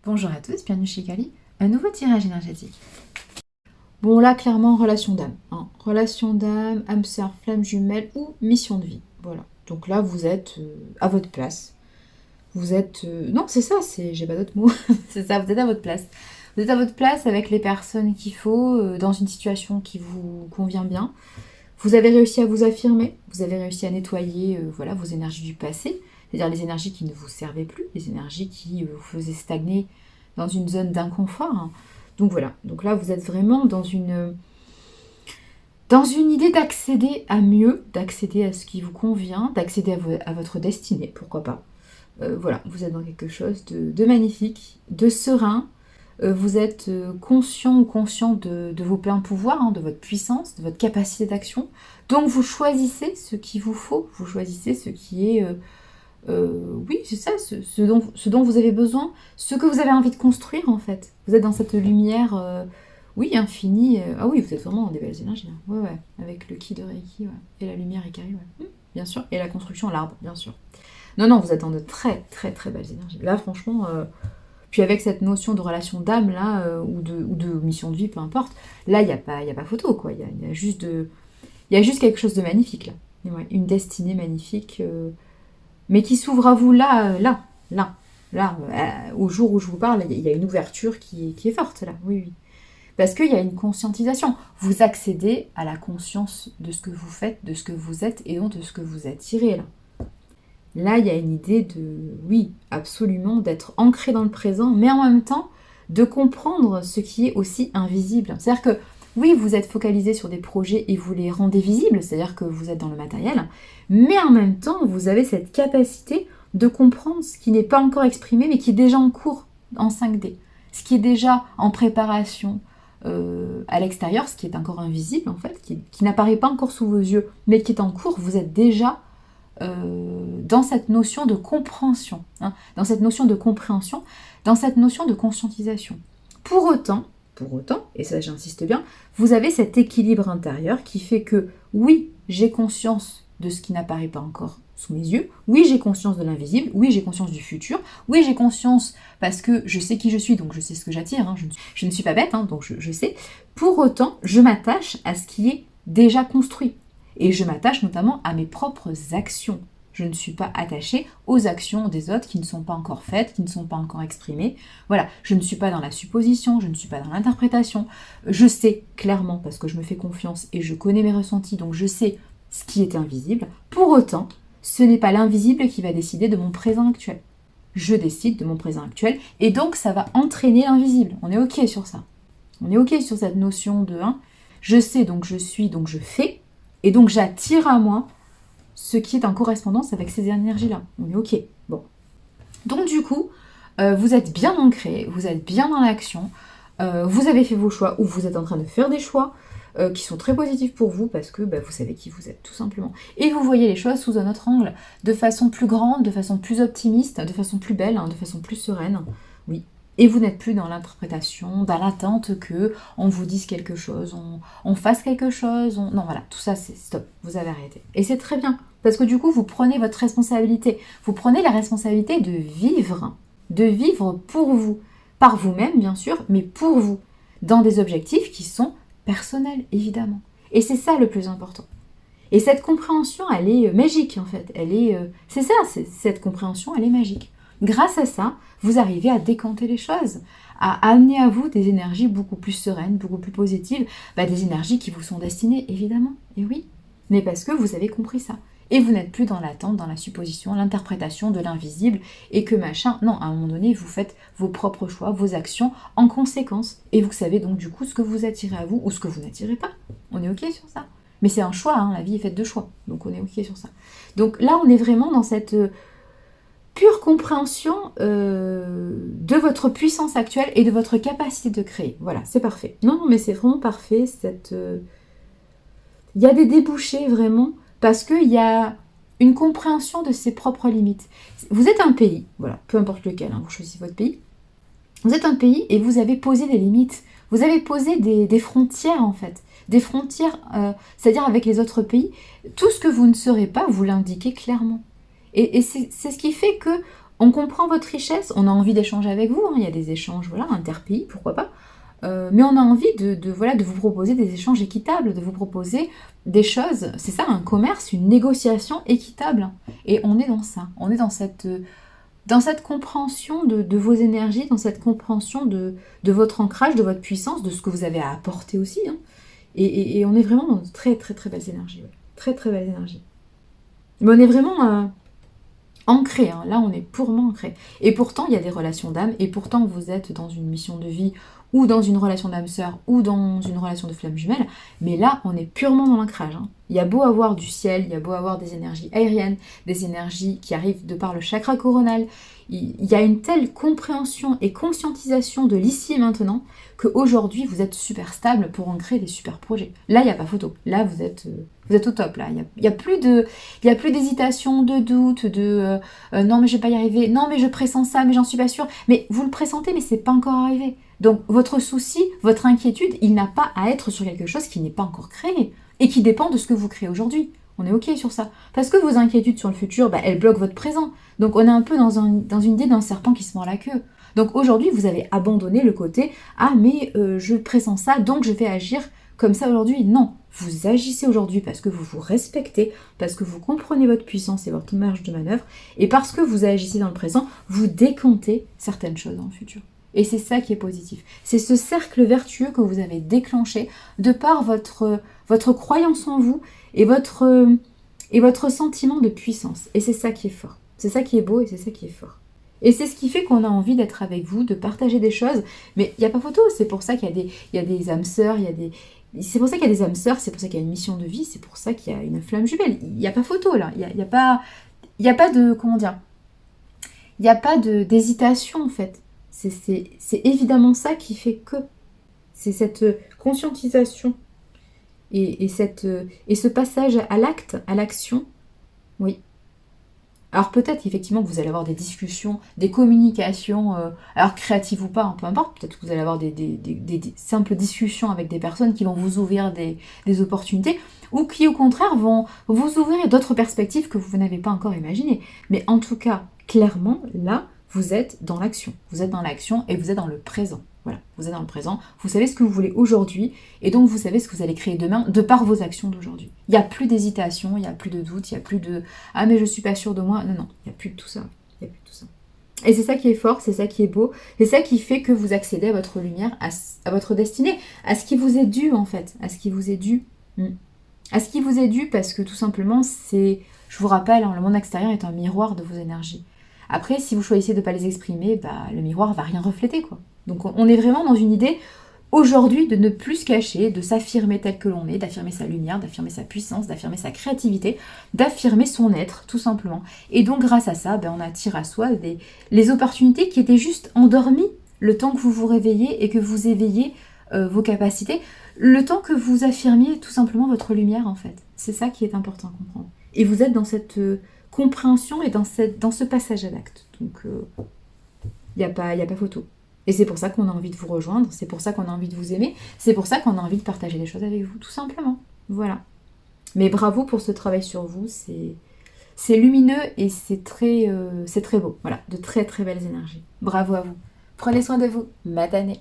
Bonjour à tous, bienvenue chez Kali. Un nouveau tirage énergétique. Bon là, clairement, relation d'âme. Relation d'âme, âme sœur, flamme jumelle ou mission de vie. Voilà. Donc là, vous êtes à votre place. Vous êtes... Non, c'est ça, j'ai pas d'autres mots. C'est ça, vous êtes à votre place. Vous êtes à votre place avec les personnes qu'il faut, dans une situation qui vous convient bien. Vous avez réussi à vous affirmer, vous avez réussi à nettoyer voilà, vos énergies du passé, c'est-à-dire les énergies qui ne vous servaient plus, les énergies qui vous faisaient stagner dans une zone d'inconfort. Donc voilà, donc là vous êtes vraiment dans une idée d'accéder à mieux, d'accéder à ce qui vous convient, d'accéder à votre destinée, pourquoi pas. Voilà, vous êtes dans quelque chose de magnifique, de serein. Vous êtes conscient ou conscient de vos pleins pouvoirs, de votre puissance, de votre capacité d'action. Donc vous choisissez ce qu'il vous faut, vous choisissez ce qui est, oui, c'est ça, ce dont vous avez besoin, ce que vous avez envie de construire en fait. Vous êtes dans cette lumière, oui, infinie. Ah oui, vous êtes vraiment dans des belles énergies. Ouais, ouais, avec le ki de Reiki, ouais. Et la lumière Ikari, ouais. Bien sûr. Et la construction, l'arbre, bien sûr. Non, non, vous êtes dans de très, très, très belles énergies. Là, franchement, puis avec cette notion de relation d'âme, là, ou de mission de vie, peu importe, là, il n'y a pas photo, quoi. Il y a juste quelque chose de magnifique, là. Et ouais, une destinée magnifique, mais qui s'ouvre à vous là, au jour où je vous parle, il y a une ouverture qui est forte, là, oui, oui. Parce qu'il y a une conscientisation. Vous accédez à la conscience de ce que vous faites, de ce que vous êtes, et donc de ce que vous attirez, là. Là, il y a une idée de, oui, absolument, d'être ancré dans le présent, mais en même temps, de comprendre ce qui est aussi invisible. C'est-à-dire que, oui, vous êtes focalisé sur des projets et vous les rendez visibles, c'est-à-dire que vous êtes dans le matériel, mais en même temps, vous avez cette capacité de comprendre ce qui n'est pas encore exprimé, mais qui est déjà en cours en 5D, ce qui est déjà en préparation à l'extérieur, ce qui est encore invisible, en fait, qui n'apparaît pas encore sous vos yeux, mais qui est en cours, vous êtes déjà dans cette notion de compréhension, dans cette notion de compréhension, dans cette notion de conscientisation. Pour autant, et ça j'insiste bien, vous avez cet équilibre intérieur qui fait que oui, j'ai conscience de ce qui n'apparaît pas encore sous mes yeux, oui, j'ai conscience de l'invisible, oui, j'ai conscience du futur, oui, j'ai conscience parce que je sais qui je suis, donc je sais ce que j'attire, je ne suis pas bête, donc je sais. Pour autant, je m'attache à ce qui est déjà construit. Et je m'attache notamment à mes propres actions. Je ne suis pas attachée aux actions des autres qui ne sont pas encore faites, qui ne sont pas encore exprimées. Voilà, je ne suis pas dans la supposition, je ne suis pas dans l'interprétation. Je sais clairement, parce que je me fais confiance et je connais mes ressentis, donc je sais ce qui est invisible. Pour autant, ce n'est pas l'invisible qui va décider de mon présent actuel. Je décide de mon présent actuel et donc ça va entraîner l'invisible. On est OK sur ça. On est OK sur cette notion de je sais, donc je suis, donc je fais. Et donc j'attire à moi ce qui est en correspondance avec ces énergies-là. On est OK. Bon. Donc du coup, vous êtes bien ancré, vous êtes bien dans l'action, vous avez fait vos choix, ou vous êtes en train de faire des choix qui sont très positifs pour vous, parce que vous savez qui vous êtes, tout simplement. Et vous voyez les choses sous un autre angle, de façon plus grande, de façon plus optimiste, de façon plus belle, de façon plus sereine. Oui. Et vous n'êtes plus dans l'interprétation, dans l'attente que on vous dise quelque chose, on fasse quelque chose. Non, voilà, tout ça, c'est stop, vous avez arrêté. Et c'est très bien, parce que du coup, vous prenez votre responsabilité. Vous prenez la responsabilité de vivre pour vous. Par vous-même, bien sûr, mais pour vous. Dans des objectifs qui sont personnels, évidemment. Et c'est ça le plus important. Et cette compréhension, elle est magique, en fait. C'est ça, cette compréhension, elle est magique. Grâce à ça, vous arrivez à décanter les choses, à amener à vous des énergies beaucoup plus sereines, beaucoup plus positives, des énergies qui vous sont destinées, évidemment, et oui, mais parce que vous avez compris ça. Et vous n'êtes plus dans l'attente, dans la supposition, l'interprétation de l'invisible, et que machin, non, à un moment donné, vous faites vos propres choix, vos actions en conséquence, et vous savez donc du coup ce que vous attirez à vous, ou ce que vous n'attirez pas. On est OK sur ça. Mais c'est un choix, la vie est faite de choix, donc on est OK sur ça. Donc là, on est vraiment dans cette pure compréhension de votre puissance actuelle et de votre capacité de créer. Voilà, c'est parfait. Non, mais c'est vraiment parfait. Il y a des débouchés vraiment, parce qu'il y a une compréhension de ses propres limites. Vous êtes un pays, voilà, peu importe lequel, vous choisissez votre pays. Vous êtes un pays et vous avez posé des limites. Vous avez posé des frontières, en fait. Des frontières, c'est-à-dire avec les autres pays. Tout ce que vous ne serez pas, vous l'indiquez clairement. Et c'est ce qui fait que On comprend votre richesse, on a envie d'échanger avec vous, hein, il y a des échanges, voilà, interpays, pourquoi pas. Mais on a envie voilà, de vous proposer des échanges équitables, de vous proposer des choses, c'est ça, un commerce, une négociation équitable. Et on est dans ça, on est dans cette compréhension de vos énergies, dans cette compréhension de votre ancrage, de votre puissance, de ce que vous avez à apporter aussi. Hein. Et on est vraiment dans de très très très belles énergies. Ouais. Très très belles énergies. Mais on est vraiment ancré, hein. Là on est purement ancré. Et pourtant il y a des relations d'âme, et pourtant vous êtes dans une mission de vie, ou dans une relation d'âme sœur, ou dans une relation de flamme jumelle, mais là on est purement dans l'ancrage. Hein. Il y a beau avoir du ciel, il y a beau avoir des énergies aériennes, des énergies qui arrivent de par le chakra coronal, il y a une telle compréhension et conscientisation de l'ici et maintenant, qu'aujourd'hui vous êtes super stable pour en créer des super projets. Là il n'y a pas photo, là vous êtes au top, là. Il y a plus d'hésitation, de doute, non mais je vais pas y arriver, non mais je pressens ça, mais j'en suis pas sûre. Mais vous le pressentez, mais c'est pas encore arrivé. Donc votre souci, votre inquiétude, il n'a pas à être sur quelque chose qui n'est pas encore créé et qui dépend de ce que vous créez aujourd'hui. On est ok sur ça. Parce que vos inquiétudes sur le futur, elles bloquent votre présent. Donc on est un peu dans une idée d'un serpent qui se mord la queue. Donc aujourd'hui, vous avez abandonné le côté « Ah mais je pressens ça, donc je vais agir comme ça aujourd'hui ». Non, vous agissez aujourd'hui parce que vous vous respectez, parce que vous comprenez votre puissance et votre marge de manœuvre, et parce que vous agissez dans le présent, vous décomptez certaines choses dans le futur. Et c'est ça qui est positif. C'est ce cercle vertueux que vous avez déclenché de par votre croyance en vous et votre sentiment de puissance. Et c'est ça qui est fort. C'est ça qui est beau et c'est ça qui est fort. Et c'est ce qui fait qu'on a envie d'être avec vous, de partager des choses. Mais il n'y a pas photo, c'est pour ça qu'il y a des âmes sœurs, c'est pour ça qu'il y a des âmes sœurs, c'est pour ça qu'il y a une mission de vie, c'est pour ça qu'il y a une flamme jumelle. Il n'y a pas photo là, il n'y a pas de, comment dire, il n'y a pas d'hésitation en fait. C'est évidemment ça qui fait que. C'est cette conscientisation et ce passage à l'acte, à l'action, oui. Alors peut-être effectivement que vous allez avoir des discussions, des communications, alors créatives ou pas, hein, peu importe, peut-être que vous allez avoir des simples discussions avec des personnes qui vont vous ouvrir des opportunités, ou qui au contraire vont vous ouvrir d'autres perspectives que vous n'avez pas encore imaginées. Mais en tout cas, clairement, là, vous êtes dans l'action. Vous êtes dans l'action et vous êtes dans le présent. Voilà, vous êtes dans le présent, vous savez ce que vous voulez aujourd'hui, et donc vous savez ce que vous allez créer demain de par vos actions d'aujourd'hui. Il n'y a plus d'hésitation, il n'y a plus de doute, il n'y a plus de « Ah mais je suis pas sûre de moi ». Non, il n'y a plus de tout ça. Il n'y a plus de tout ça. Et c'est ça qui est fort, c'est ça qui est beau, c'est ça qui fait que vous accédez à votre lumière, à votre destinée, à ce qui vous est dû en fait, à ce qui vous est dû. À ce qui vous est dû parce que tout simplement, je vous rappelle, hein, le monde extérieur est un miroir de vos énergies. Après, si vous choisissez de ne pas les exprimer, le miroir ne va rien refléter, quoi. Donc on est vraiment dans une idée, aujourd'hui, de ne plus se cacher, de s'affirmer tel que l'on est, d'affirmer sa lumière, d'affirmer sa puissance, d'affirmer sa créativité, d'affirmer son être, tout simplement. Et donc, grâce à ça, on attire à soi les opportunités qui étaient juste endormies le temps que vous vous réveillez et que vous éveillez vos capacités, le temps que vous affirmiez tout simplement votre lumière, en fait. C'est ça qui est important à comprendre. Et vous êtes dans cette compréhension et dans ce passage à l'acte. Donc, il n'y a pas photo. Et c'est pour ça qu'on a envie de vous rejoindre, c'est pour ça qu'on a envie de vous aimer, c'est pour ça qu'on a envie de partager des choses avec vous, tout simplement. Voilà. Mais bravo pour ce travail sur vous, c'est lumineux et c'est très beau. Voilà, de très très belles énergies. Bravo à vous. Prenez soin de vous. Matane.